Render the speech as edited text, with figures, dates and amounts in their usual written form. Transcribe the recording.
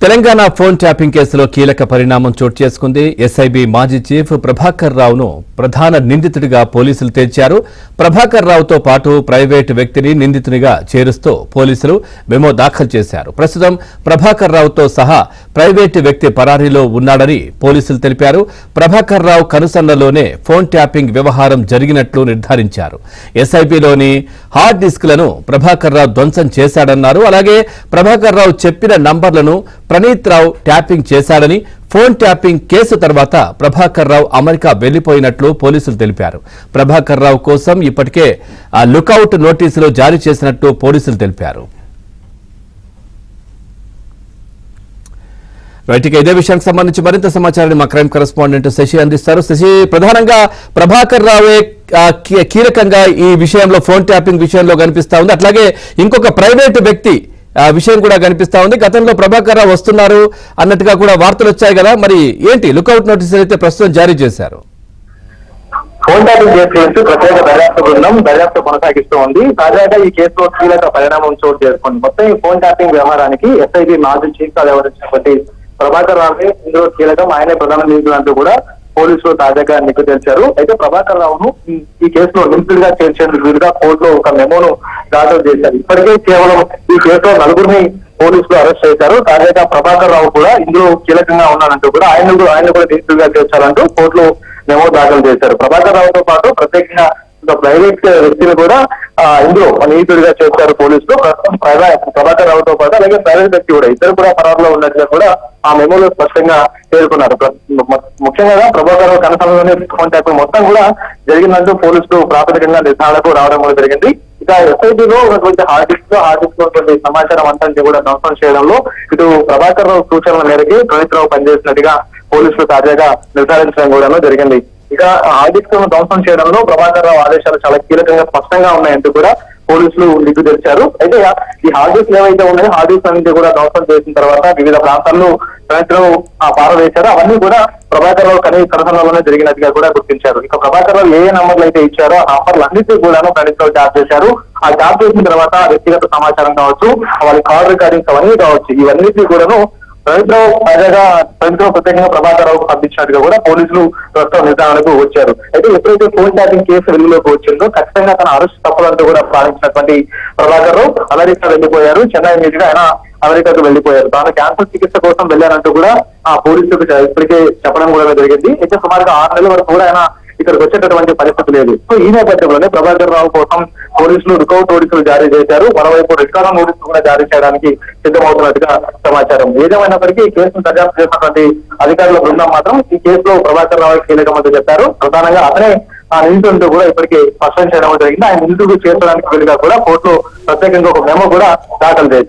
Telangana phone tapping కేసులో కీలక పరిణామం చోటు చేసుకుంది. ఎస్ఐబి మాజీ చీఫ్ ప్రభాకర్ రావును ప్రధాన నిందితుడిగా పోలీసులు తేల్చారు. ప్రభాకర్ రావుతో పాటు ప్రైవేటు వ్యక్తిని నిందితునిగా చేరుస్తూ పోలీసులు మెమో దాఖలు చేశారు. ప్రస్తుతం ప్రభాకర్ రావుతో సహా ప్రైవేటు వ్యక్తి పరారీలో ఉన్నాడని పోలీసులు తెలిపారు. ప్రభాకర్ రావు కనుసన్నలోనే ఫోన్ ట్యాపింగ్ వ్యవహారం జరిగినట్లు నిర్ధారించారు. ఎస్ఐబిలోని హార్డ్ డిస్క్లను ప్రభాకర్ రావు ధ్వంసం చేశాడన్నారు. అలాగే ప్రభాకర్ రావు చెప్పిన నంబర్లను ప్రణీత్ రావు ట్యాపింగ్ చేశాడని, ఫోన్ ట్యాపింగ్ కేసు తర్వాత ప్రభాకర్ రావు అమెరికా వెళ్లిపోయినట్లు పోలీసులు తెలిపారు. ప్రభాకర్ రావు కోసం ఇప్పటికే లుకౌట్ నోటీసులు జారీ చేసినట్టు పోలీసులు తెలిపారు. రైట్గా ఇదే విషయానికి సంబంధించి మరింత సమాచారాన్ని మా క్రైమ్ కరెస్పాండెంట్ శశి అందిస్తారు. శశి, ప్రధానంగా ప్రభాకర్ రావే కీలకంగా ఈ విషయంలో ఫోన్ ట్యాపింగ్ విషయంలో కనిపిస్తా ఉంది. అట్లాగే ఇంకొక ప్రైవేటు వ్యక్తి విషయం కూడా కనిపిస్తా ఉంది. గతంలో ప్రభాకర్ రావు వస్తున్నారు అన్నట్టుగా కూడా వార్తలు వచ్చాయి కదా, మరి ఏంటి లుకౌట్ నోటీసులు అయితే ప్రస్తుతం జారీ చేశారు? ఫోన్ ట్యాపింగ్ కేసు ప్రత్యేక దర్యాప్తు బృందం దర్యాప్తు కొనసాగిస్తూ ఉంది. తాజాగా ఈ కేసులో కీలక పరిణామం చోటు చేసుకుంది. మొత్తం ఈ ఫోన్ ట్యాపింగ్ వ్యవహారానికి ఎస్ఐబి మాజీ చీఫ్ గా వ్యవహరించినటువంటి ప్రభాకర్ రావు ఇందులో కీలకం, ఆయనే ప్రధాన నిందితుడు అంటూ కూడా పోలీసులు తాజాగా నిగ్గు తెలిచారు. అయితే ప్రభాకర్ రావును ఈ కేసులో నిందితుడిగా చేర్చేందుకు వీలుగా కోర్టులో ఒక మెమోను దాఖలు చేశారు. ఇప్పటికే కేవలం ఈ కేసులో నలుగురిని పోలీసులు అరెస్ట్ చేశారు. తాజాగా ప్రభాకర్ రావు కూడా ఇందులో కీలకంగా ఉన్నారంటూ కూడా ఆయన కూడా నిందితుడిగా చేర్చాలంటూ కోర్టులో మెమో దాఖలు చేశారు. ప్రభాకర్ రావుతో పాటు ప్రత్యేకంగా ప్రైవేట్ వ్యక్తిని కూడా ఇందులో నిందితుడిగా చేశారు పోలీసులు. ప్రభాకర్ రావుతో పాటు అలాగే ప్రైవేట్ వ్యక్తి కూడా ఇద్దరు కూడా పరారులో ఉన్నట్టుగా కూడా ఆ మెమోలో స్పష్టంగా పేర్కొన్నారు. ముఖ్యంగా ప్రభాకర్ రావు కనసంలోనే ఫోన్ ట్యాపింగ్ మొత్తం కూడా జరిగిందంటూ పోలీసులు ప్రాథమికంగా నిర్ధారణకు రావడం కూడా జరిగింది. ఇక ఎస్ఐబిలో ఉన్నటువంటి హార్డ్ డిస్క్ లో ఉన్నటువంటి సమాచారం అంతా కూడా ధ్వంసం చేయడంలో ఇటు ప్రభాకర్ రావు సూచనల మేరకు ప్రణీత్ రావు పనిచేసినట్టుగా పోలీసులు తాజాగా నిర్ధారించడం కూడా జరిగింది. ఇక హార్డ్ డిస్క్ ను ధ్వంసం చేయడంలో ప్రభాకర్ రావు ఆదేశాలు చాలా కీలకంగా స్పష్టంగా ఉన్నాయంటూ కూడా పోలీసులు నిగ్గు తెరిచారు. అయితే ఈ హార్డ్ డిస్క్ ఏవైతే ఉన్నాయో హార్డ్ డిస్క్ అన్నింటి కూడా ధ్వంసం చేసిన తర్వాత వివిధ ప్రాంతాల్లో ప్రణీత్ రావు పారవేశారు. అవన్నీ కూడా ప్రభాకర్ రావు కనసంలోనే జరిగినట్టుగా కూడా గుర్తించారు. ఇక ప్రభాకర్ రావు ఏ నంబర్లు అయితే ఇచ్చారో ఆ నంబర్లు అన్నింటినీ కూడా ప్రణీత్ రావు ట్యాప్ చేశారు. ఆ ట్యాప్ చేసిన తర్వాత వ్యక్తిగత సమాచారం కావచ్చు, వాళ్ళ కాల్ రికార్డింగ్స్ అవన్నీ కావచ్చు, ఇవన్నింటినీ కూడాను ప్రణీత్ రావు తాజాగా ప్రత్యేకంగా ప్రభాకర్ రావుకు పంపించినట్టుగా కూడా పోలీసులు ప్రస్తుతం నిర్ధారణకు వచ్చారు. అయితే ఎప్పుడైతే ఫోన్ ట్యాపింగ్ కేసు వెలుగులోకి వచ్చిందో ఖచ్చితంగా తన అరెస్ట్ తప్పదంటూ కూడా భావించినటువంటి ప్రభాకర్ రావు అమెరికా వెళ్లిపోయారు. చెన్నై మీదుగా ఆయన అమెరికాకు వెళ్లిపోయారు. తాను క్యాన్సర్ చికిత్స కోసం వెళ్లారంటూ కూడా ఆ పోలీసులకు ఇప్పటికే చెప్పడం కూడా జరిగింది. అయితే సుమారుగా 6 నెలల వరకు కూడా ఆయన ఇక్కడికి వచ్చేటటువంటి పరిస్థితి లేదు. సో ఈ నేపథ్యంలోనే ప్రభాకర్ రావు కోసం పోలీసులు లుకౌట్ నోటీసులు జారీ చేశారు. మరోవైపు రెడ్ కార్నర్ నోటీసులు కూడా జారీ చేయడానికి సిద్ధమవుతున్నట్టుగా సమాచారం. ఏదేమైనప్పటికీ ఈ కేసును దర్యాప్తు చేసినటువంటి అధికారుల బృందం మాత్రం ఈ కేసులో ప్రభాకర్ రావు కీలకమంటూ చెప్పారు. ప్రధానంగా అతనే ఆ నిందితుడితో కూడా ఇప్పటికే స్పష్టం చేయడం జరిగింది. ఆయన నిందితుడికి చేర్చడానికి వీలుగా కూడా కోర్టులో ప్రత్యేకంగా ఒక మెమో కూడా దాఖలు చేశారు.